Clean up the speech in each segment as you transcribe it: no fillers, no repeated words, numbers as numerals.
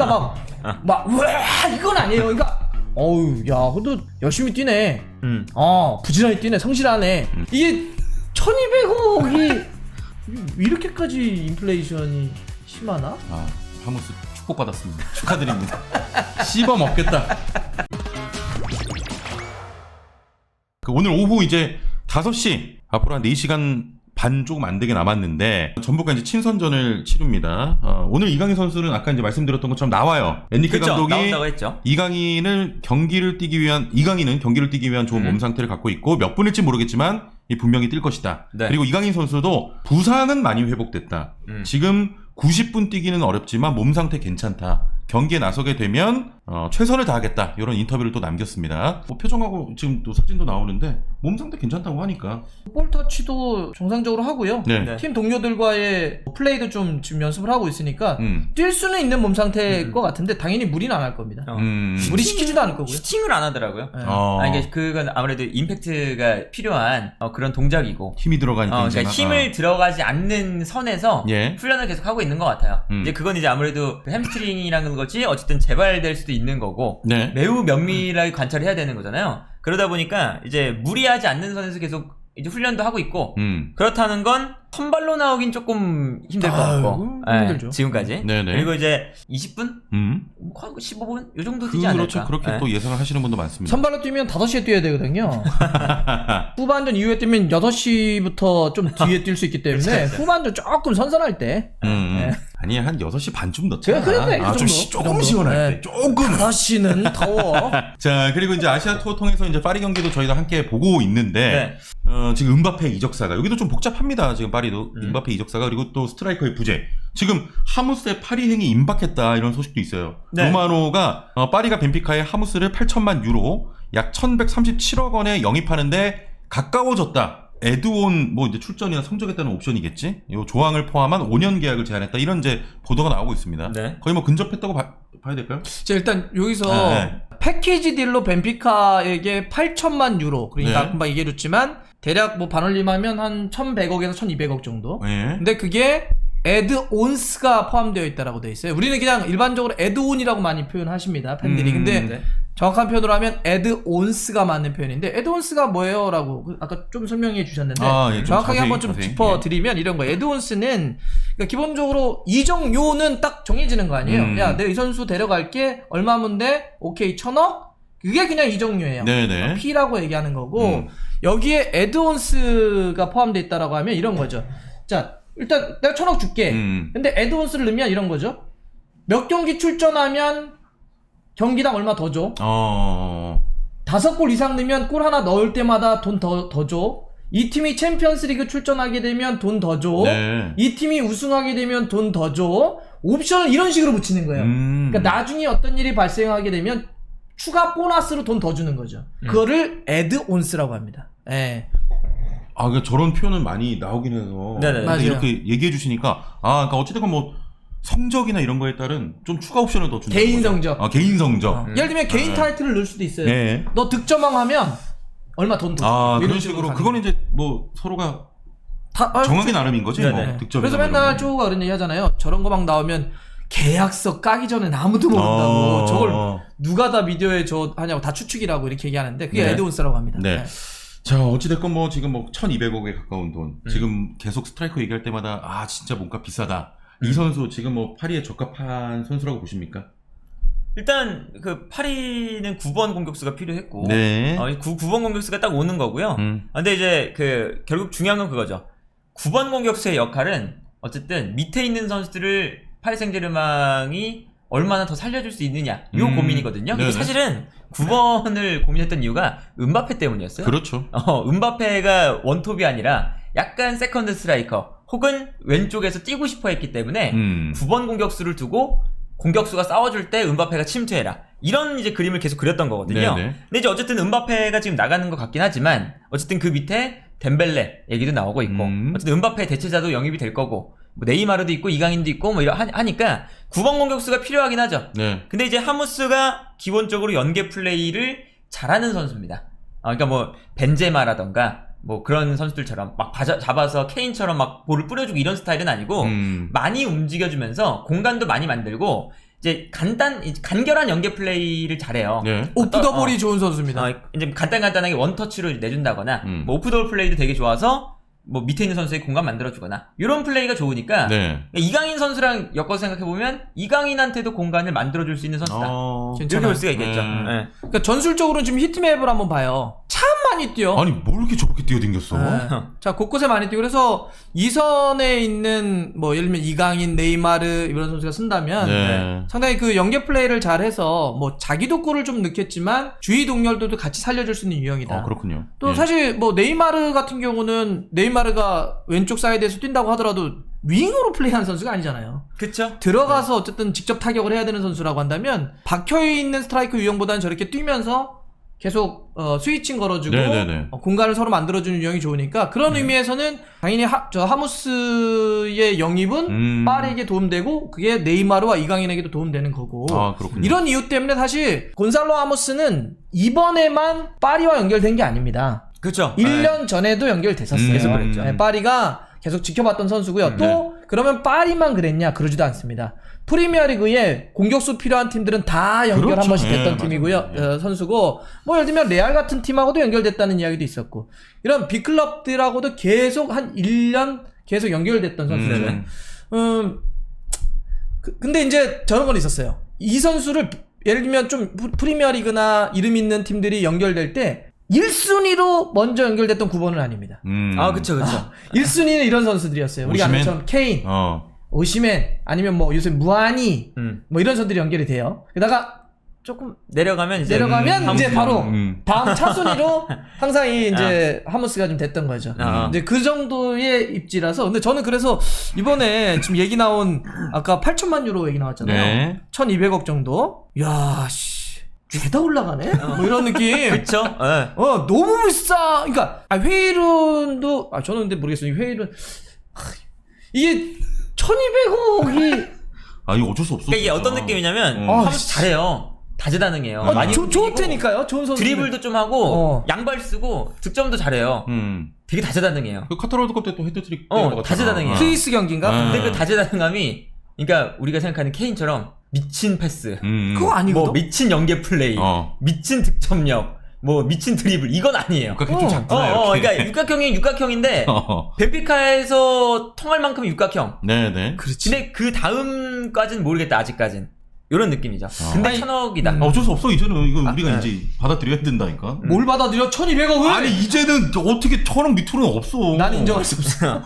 그러니까 와 이건 아니에요. 그러니까 어우 야 그래도 열심히 뛰네. 부지런히 뛰네. 성실하네. 이게 1200억이 이렇게까지 인플레이션이 심하나? 아, 하무스 축복받았습니다. 축하드립니다. 씹어 먹겠다. 오늘 오후 이제 5시 앞으로 한 4시간 반 조금 안 되게 남았는데 전북과 이제 친선전을 치릅니다. 오늘 이강인 선수는 아까 이제 말씀드렸던 것처럼 나와요. 엔리케 감독이 나온다고 했죠. 이강인은 경기를 뛰기 위한 좋은 몸 상태를 갖고 있고 몇 분일지 모르겠지만 분명히 뛸 것이다. 네. 그리고 이강인 선수도 부상은 많이 회복됐다. 지금 90분 뛰기는 어렵지만 몸 상태 괜찮다. 경기에 나서게 되면 최선을 다하겠다. 이런 인터뷰를 또 남겼습니다. 표정하고 지금 또 사진도 나오는데 몸 상태 괜찮다고 하니까 볼 터치도 정상적으로 하고요. 네. 팀 동료들과의 플레이도 좀 지금 연습을 하고 있으니까 뛸 수는 있는 몸 상태일 것 같은데 당연히 무리는 안 할 겁니다. 무리 시키지도 않을 거고요. 슈팅을 안 하더라고요. 네. 이게 그건 아무래도 임팩트가 필요한 그런 동작이고 힘이 들어가니까 그러니까 힘을 들어가지 않는 선에서 예. 훈련을 계속 하고 있는 것 같아요. 이제 그건 이제 아무래도 햄스트링이라는 것이 어쨌든 재발될 수도 있는 거고 네. 매우 면밀하게 관찰을 해야 되는 거잖아요. 그러다 보니까 이제 무리하지 않는 선에서 계속 이제 훈련도 하고 있고 그렇다는 건 선발로 나오긴 조금 힘들 것 같고 힘들죠. 지금까지. 네네. 그리고 이제 20분? 15분? 요 정도 뛰지 그렇죠. 않을까? 그렇게 또 예상을 하시는 분도 많습니다. 선발로 뛰면 5시에 뛰어야 되거든요. 후반전 이후에 뛰면 6시부터 좀 뒤에 뛸 수 있기 때문에 후반전 조금 선선할 때 아니 한 6시 반쯤 넣자. 그래, 그 좀 정도. 조금 그 정도. 시원할 네. 때. 조금. 5시는 더워. 자, 그리고 이제 아시아 투어 통해서 이제 파리 경기도 저희도 함께 보고 있는데 지금 음바페 이적사가 여기도 좀 복잡합니다. 지금 파리도 음바페 이적사가 그리고 또 스트라이커의 부재. 지금 하무스의 파리 행이 임박했다 이런 소식도 있어요. 네. 로마노가 파리가 벤피카에 하무스를 8천만 유로 약 1,137억 원에 영입하는데 가까워졌다. 에드온 이제 출전이나 성적에 따른 옵션이겠지. 이 조항을 포함한 5년 계약을 제안했다. 이런 이제 보도가 나오고 있습니다. 네. 거의 근접했다고 봐야 될까요? 자, 일단 여기서 패키지 딜로 벤피카에게 8천만 유로. 그러니까 네. 금방 얘기해줬지만 대략 반올림하면 한 1,100억에서 1,200억 정도. 네. 근데 그게 에드온스가 포함되어 있다라고 되어 있어요. 우리는 그냥 일반적으로 에드온이라고 많이 표현하십니다. 팬들이. 근데 정확한 표현으로 하면 에드온스가 맞는 표현인데 에드온스가 뭐예요? 라고 아까 좀 설명해 주셨는데 좀 정확하게 자세히, 한번 좀 짚어드리면 이런 거예요. 에드온스는 그러니까 기본적으로 이적료는 딱 정해지는 거 아니에요. 야, 내가 이 선수 데려갈게. 얼마면 돼? 오케이, 1,000억? 그게 그냥 이적료예요. 네네. P라고 얘기하는 거고 여기에 에드온스가 포함되어 있다라고 하면 이런 거죠. 자, 일단 내가 1,000억 줄게. 근데 에드온스를 넣으면 이런 거죠. 몇 경기 출전하면 경기당 얼마 더 줘. 5골 이상 넣으면 골 하나 넣을 때마다 돈 더 줘. 이 팀이 챔피언스리그 출전하게 되면 돈 더 줘. 네. 이 팀이 우승하게 되면 돈 더 줘. 옵션을 이런 식으로 붙이는 거예요. 그러니까 나중에 어떤 일이 발생하게 되면 추가 보너스로 돈 더 주는 거죠. 그거를 에드온스라고 합니다. 예. 그러니까 저런 표현은 많이 나오긴 해서. 네네. 근데 이렇게 얘기해 주시니까, 그러니까 어찌됐건 성적이나 이런 거에 따른 좀 추가 옵션을 더 준다. 개인 성적. 개인 성적. 예를 들면 개인 타이틀을 넣을 수도 있어요. 네. 너 득점왕 하면 얼마 돈 더 줘. 그런 식으로. 그거는 이제 서로가 다 정하기 나름인 거지. 네네. 득점이나 그래서 이런 맨날 거. 쪼가 그런 얘기 하잖아요. 저런 거 막 나오면 계약서 까기 전엔 아무도 모른다고. 저걸 누가 다 미디어에 하냐고 다 추측이라고 이렇게 얘기하는데 그게 네. 에드온스라고 합니다. 네. 자, 어찌됐건 지금 1,200억에 가까운 돈. 지금 계속 스트라이커 얘기할 때마다 진짜 몸값 비싸다. 이 선수 지금 파리에 적합한 선수라고 보십니까? 일단 파리는 9번 공격수가 필요했고 네. 9번 공격수가 딱 오는 거고요. 근데 이제 결국 중요한 건 그거죠. 9번 공격수의 역할은 어쨌든 밑에 있는 선수들을 파리 생제르맹이 얼마나 더 살려줄 수 있느냐 이 고민이거든요. 근데 사실은 9번을 고민했던 이유가 음바페 때문이었어요. 그렇죠. 음바페가 원톱이 아니라 약간 세컨드 스트라이커 혹은 왼쪽에서 뛰고 싶어 했기 때문에 9번 공격수를 두고 공격수가 싸워줄 때 음바페가 침투해라. 이런 이제 그림을 계속 그렸던 거거든요. 네네. 근데 이제 어쨌든 음바페가 지금 나가는 것 같긴 하지만 어쨌든 그 밑에 덴벨레 얘기도 나오고 있고 어쨌든 음바페 대체자도 영입이 될 거고 네이마르도 있고 이강인도 있고 하니까 9번 공격수가 필요하긴 하죠. 네. 근데 이제 하무스가 기본적으로 연계 플레이를 잘하는 선수입니다. 그러니까 벤제마라던가 그런 선수들처럼 막 잡아서 케인처럼 막 볼을 뿌려주고 이런 스타일은 아니고 많이 움직여주면서 공간도 많이 만들고 이제 간결한 연계 플레이를 잘해요. 네. 오프더볼이 좋은 선수입니다. 이제 간단하게 원터치로 내준다거나 뭐 오프더볼 플레이도 되게 좋아서 뭐 밑에 있는 선수의 공간 만들어주거나 이런 플레이가 좋으니까 네. 이강인 선수랑 엮어서 생각해보면 이강인한테도 공간을 만들어줄 수 있는 선수다. 이렇게 볼 수가 있겠죠. 네. 그러니까 전술적으로는 지금 히트맵을 한번 봐요. 참 많이 뛰어. 아니 뭘 이렇게 저렇게 뛰어댕겼어? 자, 곳곳에 많이 뛰고 그래서 이선에 있는 뭐 예를 들면 이강인, 네이마르 이런 선수가 쓴다면 네. 상당히 그 연계 플레이를 잘해서 뭐 자기도 골을 좀 넣겠지만 주위 동료들도 같이 살려줄 수 있는 유형이다. 그렇군요. 또 예. 사실 뭐 네이마르 같은 경우는 네이마르가 왼쪽 사이드에서 뛴다고 하더라도 윙으로 플레이하는 선수가 아니잖아요. 그쵸? 들어가서 어쨌든 직접 타격을 해야 되는 선수라고 한다면 박혀있는 스트라이크 유형보다는 저렇게 뛰면서 계속 스위칭 걸어주고 네네네. 공간을 서로 만들어주는 유형이 좋으니까 그런 의미에서는 당연히 하무스의 영입은 파리에게 도움되고 그게 네이마르와 이강인에게도 도움되는 거고 그렇군요. 이런 이유 때문에 사실 곤살로 하무스는 이번에만 파리와 연결된 게 아닙니다. 그쵸? 1년 전에도 연결됐었어요. 계속 그랬죠. 네, 파리가 계속 지켜봤던 선수고요. 또 그러면 파리만 그랬냐? 그러지도 않습니다. 프리미어리그에 공격수 필요한 팀들은 다 연결 한 번씩 됐던 팀이고요. 선수고 뭐 예를 들면 레알 같은 팀하고도 연결됐다는 이야기도 있었고 이런 빅클럽들하고도 계속 한 1년 계속 연결됐던 선수죠. 근데 이제 저런 건 있었어요. 이 선수를 예를 들면 좀 프리미어리그나 이름 있는 팀들이 연결될 때 1순위로 먼저 연결됐던 9번은 아닙니다. 그쵸. 1순위는 이런 선수들이었어요. 우리가 아는 처럼 케인, 오시멘, 아니면 뭐 요새 무하니, 뭐 이런 선수들이 연결이 돼요. 게다가 조금 내려가면 이제 바로 다음 차순위로 항상 이제 하무스가 좀 됐던 거죠. 이제 그 정도의 입지라서. 근데 저는 그래서 이번에 지금 얘기 나온 아까 8천만 유로 얘기 나왔잖아요. 네. 1,200억 정도. 야, 씨. 죄다 올라가네? 뭐 이런 느낌. 그쵸? 네. 너무 비싸. 그러니까, 회의론도, 저는 근데 모르겠어요. 회의론. 이게, 1,200억이. 이거 어쩔 수 없어. 그러니까 이게 어떤 느낌이냐면, 하무스 잘해요. 다재다능해요. 많이 좋은 테니까요. 좋은 선수. 드리블도 좀 하고, 양발 쓰고, 득점도 잘해요. 되게 다재다능해요. 그 카타르 월드컵 때 또 헤드트릭. 다재다능해요. 스위스 경기인가? 근데 그 다재다능함이, 그러니까 우리가 생각하는 케인처럼 미친 패스, 그거 아니거든. 뭐 미친 연계 플레이, 미친 득점력, 뭐 미친 드리블 이건 아니에요. 육각형 좀 작구나. 그러니까 육각형인데 벤피카에서 통할 만큼 육각형. 네네. 그렇지. 근데 그 다음까지는 모르겠다 아직까진. 이런 느낌이죠. 근데 1,000억이다. 어쩔 수 없어 이제는 이거 우리가 이제 받아들여야 된다니까. 뭘 받아들여? 1,200억을? 아니 이제는 어떻게 1,000억 밑으로는 없어. 난 인정할 수 없어.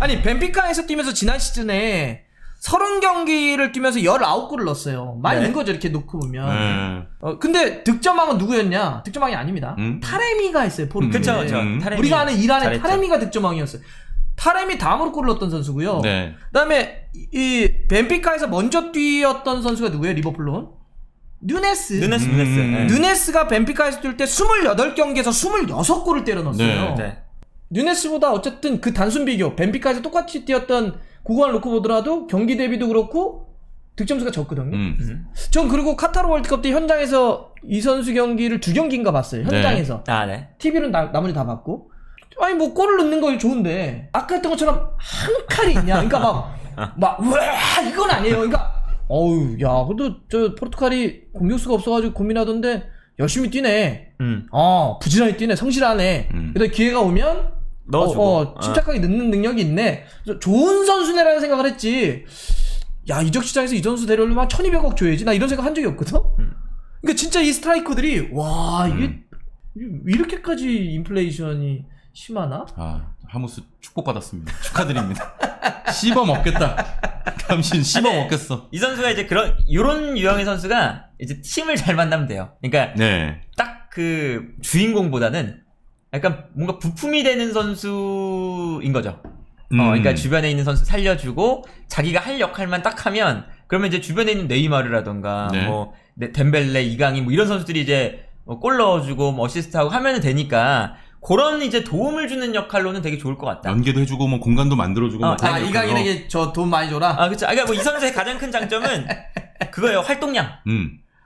아니 벤피카에서 뛰면서 지난 시즌에 30경기를 뛰면서 19골을 넣었어요. 많이 넣은 거죠 이렇게 놓고 보면. 근데 득점왕은 누구였냐? 득점왕이 아닙니다. 타레미가 했어요. 포르투갈에. 그쵸. 타레미. 우리가 아는 이란의 잘했죠. 타레미가 득점왕이었어요. 타레미 다음으로 골을 넣었던 선수고요. 네. 그다음에 이 벤피카에서 먼저 뛰었던 선수가 누구예요? 리버풀로? 누네스. 누네스가 벤피카에서 뛸 때 28경기에서 26골을 때려 넣었어요. 네. 누네스보다 어쨌든 그 단순 비교, 벤피카에서 똑같이 뛰었던 구간을 놓고 보더라도 경기 대비도 그렇고 득점수가 적거든요. 전 그리고 카타르 월드컵 때 현장에서 이 선수 경기를 2경기인가 봤어요. 현장에서. 네. TV는 나머지 다 봤고. 아니 뭐 골을 넣는 거 좋은데 아까 했던 것처럼 한 칼이 있냐? 그러니까 막 우와 이건 아니에요. 그러니까 야 그래도 저 포르투갈이 공격수가 없어가지고 고민하던데 열심히 뛰네. 부지런히 뛰네. 성실하네. 그래도 기회가 오면 넣어주고 침착하게 넣는 능력이 있네. 좋은 선수네라는 생각을 했지. 야 이적 시장에서 이 선수 데려오려면 1,200억 줘야지. 나 이런 생각 한 적이 없거든. 그러니까 진짜 이 스트라이커들이 와 이게 이렇게까지 인플레이션이 심하나? 하무스 축복받았습니다. 축하드립니다. 씹어 먹겠다. 당신 씹어 먹겠어. 이 선수가 이제 요런 유형의 선수가 이제 팀을 잘 만나면 돼요. 그러니까 딱 그 주인공보다는 약간 뭔가 부품이 되는 선수인 거죠. 그러니까 주변에 있는 선수 살려주고 자기가 할 역할만 딱 하면 그러면 이제 주변에 있는 네이마르라던가 뭐 덴벨레, 이강인 뭐 이런 선수들이 이제 골 넣어주고 뭐 어시스트하고 하면은 되니까 그런 이제 도움을 주는 역할로는 되게 좋을 것 같다. 연계도 해주고 뭐 공간도 만들어주고. 이강인에게 저 돈 많이 줘라. 그렇죠. 그러니까 뭐 이 선수의 가장 큰 장점은 그거예요. 활동량,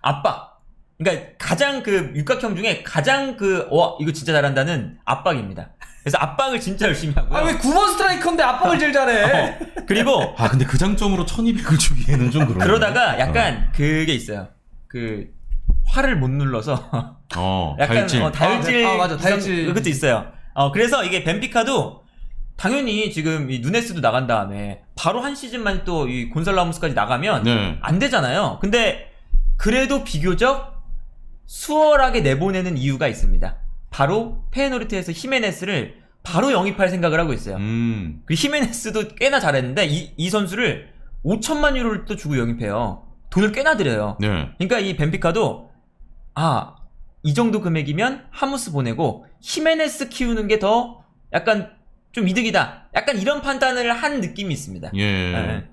압박. 그러니까 가장 그 육각형 중에 가장 이거 진짜 잘한다는 압박입니다. 그래서 압박을 진짜 열심히 하고요. 아 왜 9번 스트라이커인데 압박을 제일 잘해? 그리고 아 근데 그 장점으로 1200을 주기에는 좀 그러네. 그러다가 약간 그게 있어요. 그 화를 못 눌러서 약간 다혈질. 다혈질 맞아, 다혈질. 그것도 있어요. 그래서 이게 벤피카도 당연히 지금 이 누네스도 나간 다음에 바로 한 시즌만 또 이 곤살라무스까지 나가면 네. 안 되잖아요. 근데 그래도 비교적 수월하게 내보내는 이유가 있습니다. 바로 페에노르트에서 히메네스를 바로 영입할 생각을 하고 있어요. 그 히메네스도 꽤나 잘했는데 이 선수를 5천만 유로를 또 주고 영입해요. 돈을 꽤나 들여요. 네. 그러니까 이 벤피카도 이 정도 금액이면 하무스 보내고 히메네스 키우는 게 더 약간 좀 이득이다. 약간 이런 판단을 한 느낌이 있습니다. 예. 네.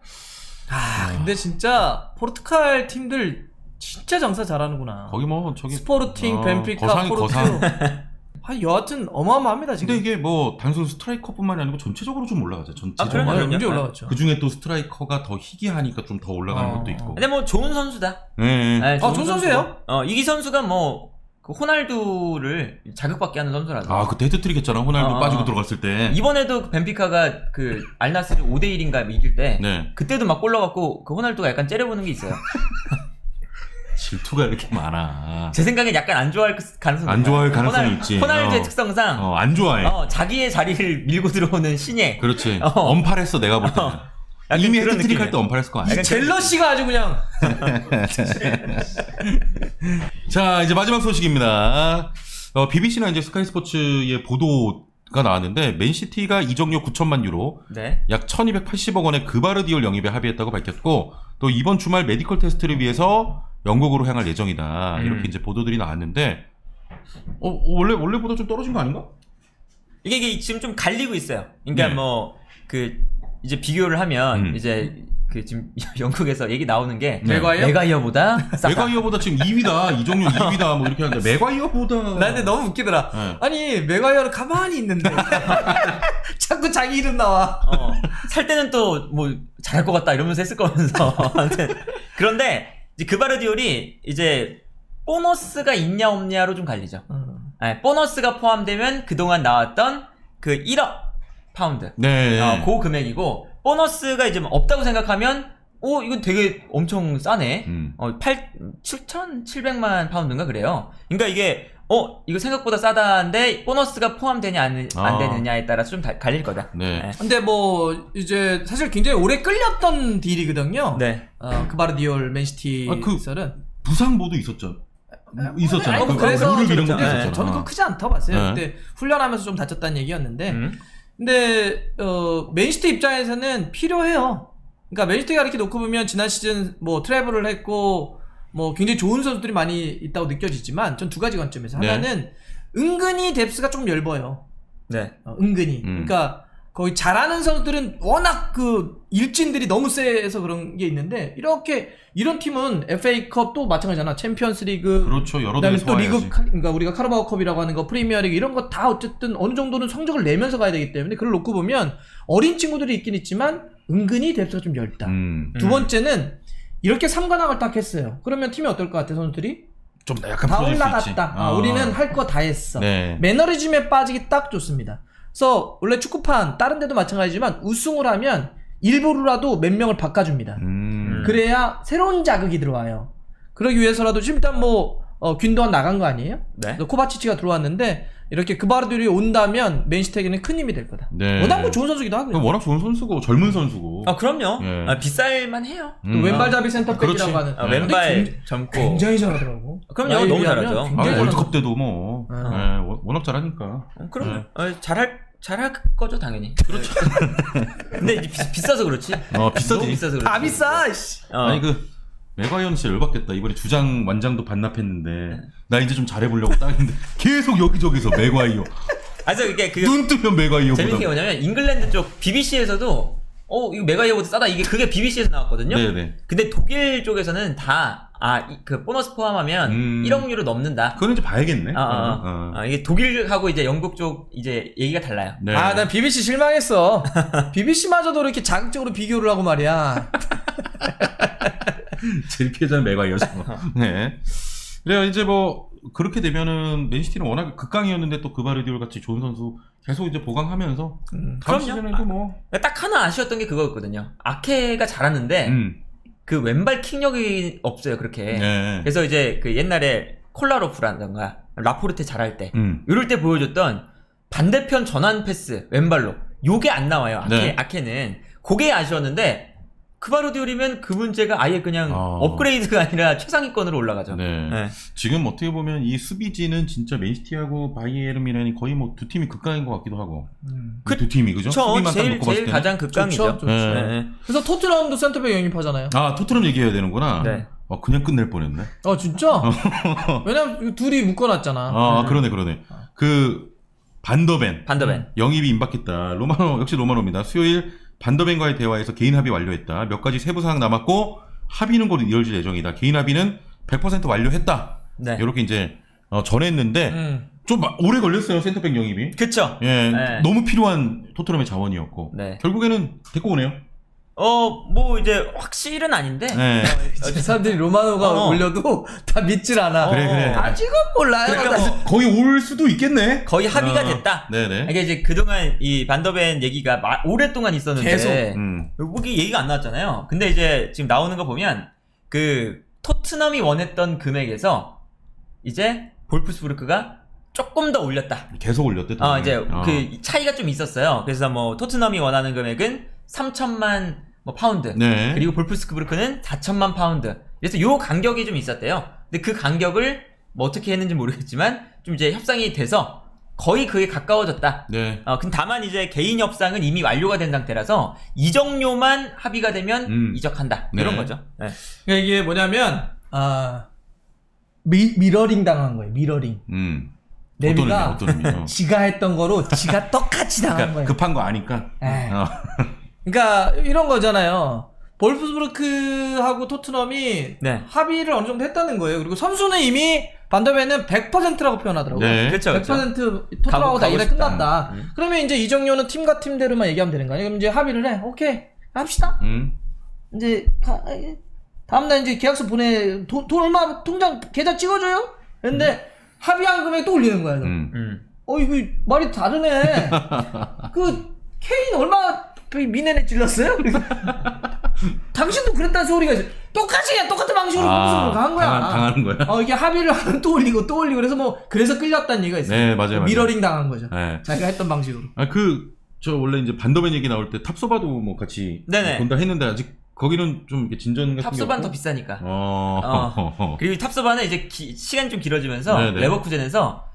근데 진짜 포르투갈 팀들 진짜 장사 잘하는구나. 거기 뭐 저기 스포르팅, 벤피카, 거상이 포르투. 거상. 여하튼 어마어마합니다 지금. 근데 이게 뭐 단순 스트라이커뿐만이 아니고 전체적으로 좀 올라가죠. 전체적으로. 그럼요. 문제 올라갔죠. 그 중에 또 스트라이커가 더 희귀하니까 좀 더 올라가는 것도 있고. 근데 뭐 좋은 선수다. 네. 네, 좋은 선수예요? 이기 선수가 뭐 그 호날두를 자극받게 하는 선수라서. 아, 그때 헤드트릭 했잖아. 호날두 빠지고 들어갔을 때. 이번에도 벤피카가 그 알나스를 5대1인가 이길 때 네. 그때도 막 골 넣어갖고 그 호날두가 약간 째려보는 게 있어요. 질투가 이렇게 많아. 제 생각엔 약간 안 좋아할 가능성이 안 좋아할 가능성이 있지. 호날두의 특성상 안 좋아해. 자기의 자리를 밀고 들어오는 신예. 그렇지. 언팔했어 내가 볼 때는. 약간 이미 그런 헤드트릭 할 느낌이에요. 때 언팔했을 거 아니야. 이 젤러시가 아주 그냥. 자, 이제 마지막 소식입니다. BBC나 이제 스카이 스포츠의 보도가 나왔는데 맨시티가 이적료 9천만 유로, 네. 약 1,280억 원의 그바르디올 영입에 합의했다고 밝혔고, 또 이번 주말 메디컬 테스트를 위해서 영국으로 향할 예정이다. 이렇게 이제 보도들이 나왔는데, 원래보다 좀 떨어진 거 아닌가? 이게 지금 좀 갈리고 있어요. 그러니까 네. 이제 비교를 하면 이제 그 지금 영국에서 얘기 나오는 게 네. 메가이어보다 싸다. 메가이어보다 지금 2위다. 이적료 2위다. 뭐 이렇게 하는데 메가이어보다. 나 근데 너무 웃기더라. 네. 아니 메가이어는 가만히 있는데 자꾸 자기 이름 나와. 살 때는 또 뭐 잘할 것 같다 이러면서 했을 거면서. 아무튼 그런데 이제 그바르디올이 이제 보너스가 있냐 없냐로 좀 갈리죠. 네, 보너스가 포함되면 그동안 나왔던 그 1억 파운드. 네. 그 금액이고 보너스가 이제 없다고 생각하면 이건 되게 엄청 싸네. 7,700만 파운드인가 그래요. 그러니까 이게 이거 생각보다 싸다는데 보너스가 포함되냐 안 되느냐에 따라서 좀 갈릴 거다. 네. 근데 뭐 이제 사실 굉장히 오래 끌렸던 딜이거든요. 네. 그바르디올 맨시티설은 부상 모두 있었잖아요. 그래서 무릎 이런 것도 네. 있었잖아. 저는 그거 크지 않다고 봤어요. 네. 그때 훈련하면서 좀 다쳤다는 얘기였는데 근데 맨시티 입장에서는 필요해요. 그러니까 맨시티가 이렇게 놓고 보면 지난 시즌 뭐 트래블을 했고 뭐 굉장히 좋은 선수들이 많이 있다고 느껴지지만 전 두 가지 관점에서 네. 하나는 은근히 뎁스가 좀 얇아요. 네. 은근히. 그러니까 거의 잘하는 선수들은 워낙 그 일진들이 너무 세서 그런 게 있는데 이런 팀은 FA컵 또 마찬가지잖아. 챔피언스리그. 그렇죠. 여러 그다음에 대회 또 소화해야지. 리그 그러니까 우리가 카라바오컵이라고 하는 거 프리미어리그 이런 거 다 어쨌든 어느 정도는 성적을 내면서 가야 되기 때문에 그걸 놓고 보면 어린 친구들이 있긴 있지만 은근히 뎁스가 좀 얇다. 음. 두 번째는 이렇게 3관왕을 딱 했어요. 그러면 팀이 어떨 것 같아 선수들이? 좀 약간 다 풀어질 수 올라갔다. 있지. 우리는 할 거 다 했어. 네. 매너리즘에 빠지기 딱 좋습니다. 그래서 원래 축구판 다른 데도 마찬가지지만 우승을 하면 일부러라도 몇 명을 바꿔줍니다. 그래야 새로운 자극이 들어와요. 그러기 위해서라도 지금 일단 뭐 균도안 나간 거 아니에요? 네. 코바치치가 들어왔는데 이렇게 그바르디올이 온다면 맨시티에게는 큰 힘이 될 거다. 네. 워낙 뭐 좋은 선수기도 하고요. 워낙 좋은 선수고 젊은 선수고. 그럼요. 예. 비쌀만 해요. 또 왼발잡이 센터백이라고 그렇지. 하는. 네. 왼발 젊고. 굉장히 잘하더라고. 그럼요. 나이에 너무 비하면 잘하죠. 굉장히 잘하더라고. 월드컵 때도 뭐 워낙 잘하니까. 그럼 잘할 거죠 당연히. 그렇죠. 근데 이제 비싸서 그렇지. 비싸지. 너무 비싸서 그렇지. 다 비싸. 씨. 아니 메가이언 진짜 열받겠다. 이번에 주장 완장도 반납했는데 나 이제 좀 잘해보려고 따는데 계속 여기저기서 메가이어. 그래서 이게 눈 뜨면 메가이어. 재밌는 게 뭐냐면 잉글랜드 쪽 BBC에서도 이거 메가이어보다 싸다. 그게 BBC에서 나왔거든요. 네네. 근데 독일 쪽에서는 다 그 보너스 포함하면 1억 유로 넘는다. 그건 이제 봐야겠네. 이게 독일하고 이제 영국 쪽 이제 얘기가 달라요. 네. 난 BBC 실망했어. BBC마저도 이렇게 자극적으로 비교를 하고 말이야. 제일 피해자는 메가이어죠. 네. 그래요. 이제 뭐 그렇게 되면은 맨시티는 워낙 극강이었는데 또 그바르디올 같이 좋은 선수 계속 이제 보강하면서 다음 그럼요. 시즌에도 뭐 딱 하나 아쉬웠던 게 그거였거든요. 아케가 잘하는데 그 왼발 킥력이 없어요. 그렇게. 네. 그래서 이제 그 옛날에 콜라로프라던가 라포르테 잘할 때 이럴 때 보여줬던 반대편 전환 패스 왼발로 요게 안 나와요. 네. 아케는 그게 아쉬웠는데 그바르디올이면 그 문제가 아예 그냥 업그레이드가 아니라 최상위권으로 올라가죠. 네. 네. 지금 어떻게 보면 이 수비진은 진짜 맨시티하고 바이에른 미란이 거의 뭐 두 팀이 극강인 것 같기도 하고. 그- 두 팀이 그죠? 수비만 딱 제일 놓고 봤을 때는. 가장 극강이죠. 좋죠. 네. 네. 그래서 토트넘도 센터백 영입하잖아요. 아 토트넘 얘기해야 되는구나. 네. 그냥 끝낼 뻔했네. 진짜? 왜냐면 둘이 묶어놨잖아. 그러네. 그 반더벤 반더벤. 영입이 임박했다. 역시 로마노입니다. 수요일 반더벤과의 대화에서 개인 합의 완료했다. 몇 가지 세부 사항 남았고 합의는 곧 이어질 예정이다. 개인 합의는 100% 완료했다. 네. 이렇게 이제 전했는데 좀 오래 걸렸어요. 센터백 영입이. 그쵸. 예, 네. 너무 필요한 토트넘의 자원이었고 네. 결국에는 데리고 오네요. 뭐 이제 확실은 아닌데. 네. 사람들이 로마노가 올려도 다 믿질 않아. 그래. 아직은 몰라요. 그러니까 거의 올 수도 있겠네. 거의 합의가 됐다. 네네. 이게 이제 그동안 이 반더벤 얘기가 오랫동안 있었는데 계속. 여기 얘기가 안 나왔잖아요. 근데 이제 지금 나오는 거 보면 그 토트넘이 원했던 금액에서 이제 볼프스부르크가 조금 더 올렸다. 계속 올렸대. 이제 그 차이가 좀 있었어요. 그래서 뭐 토트넘이 원하는 금액은 3천만 뭐 파운드. 네. 그리고 볼프스부르크는 4천만 파운드. 그래서 요 간격이 좀 있었대요. 근데 그 간격을 뭐 어떻게 했는지 모르겠지만 좀 이제 협상이 돼서 거의 그게 가까워졌다. 네. 근데 다만 이제 개인 협상은 이미 완료가 된 상태라서 이적료만 합의가 되면 이적한다. 네. 이런 거죠. 네. 그러니까 이게 뭐냐면 미러링 당한 거예요. 미러링. 네비가 어떤 의미요? 지가 했던 거로 지가 똑같이 당한 그러니까 거예요. 급한 거 아니까. 에이. 그러니까 이런 거잖아요. 볼프스부르크하고 토트넘이 네. 합의를 어느 정도 했다는 거예요. 그리고 선수는 이미 반더벤은 100%라고 표현하더라고요. 네. 그렇죠. 100% 토트넘하고 다 가고 일에 싶다. 끝났다. 그러면 이제 이적료는 팀과 팀대로만 얘기하면 되는 거 아니에요? 그럼 이제 합의를 해. 오케이. 합시다. 이제 다음날 이제 계약서 보내. 돈 얼마 통장 계좌 찍어줘요? 근데 합의한 금액 또 올리는 거야. 이거 말이 다르네. 그 케인 얼마 미네네 찔렀어요? 당신도 그랬다는 소리가 있어. 똑같이 그냥 똑같은 방식으로 공수로 간 거야. 당하는 거야? 이게 합의를 하면 또 올리고 그래서 뭐 그래서 끌렸다는 얘기가 있어요. 네, 맞아요. 미러링 당한 거죠. 네. 자기가 했던 방식으로. 저 원래 이제 반더벤 얘기 나올 때 탑소바도 뭐 같이 네네. 본다 했는데 아직 거기는 좀 이렇게 진전 같은 게 탑소반 없고? 더 비싸니까. 어. 그리고 탑소반은 이제 시간이 좀 길어지면서 네네. 레버쿠젠에서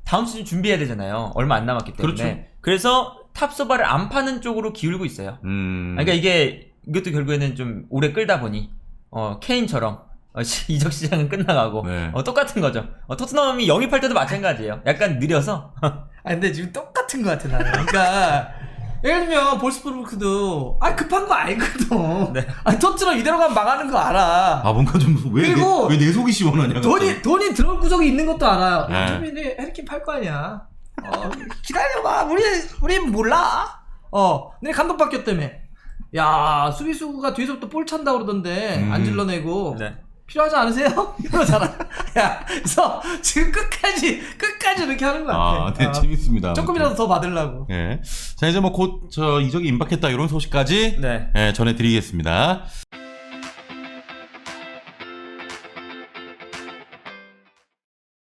다음 시즌 준비해야 되잖아요. 얼마 안 남았기 때문에. 그렇죠. 그래서 탑소바를 안 파는 쪽으로 기울고 있어요. 그러니까 이것도 결국에는 좀 오래 끌다 보니 케인처럼 이적 시장은 끝나가고 네. 똑같은 거죠. 토트넘이 영입할 때도 마찬가지예요. 약간 느려서. 근데 지금 똑같은 것 같아 나는. 그러니까 예를 들면 볼스부르크도 급한 거 알거든. 네. 토트넘 이대로 가면 망하는 거 알아. 뭔가 좀 그리고 왜 내 속이 시원하냐? 돈이 들어올 구석이 있는 것도 알아요. 네. 좀 이제 해리킨 팔 거 아니야. 기다려봐. 우린 몰라. 근데 감독 바뀌었다며. 야, 수비수가 뒤에서부터 볼 찬다 그러던데 안 질러내고. 네. 필요하지 않으세요? 이러잖아. 야, 그래서 지금 끝까지 이렇게 하는 거 같아. 네, 재밌습니다. 조금이라도 더 받으려고. 자, 이제 뭐 곧 이적이 임박했다 이런 소식까지 네. 전해드리겠습니다.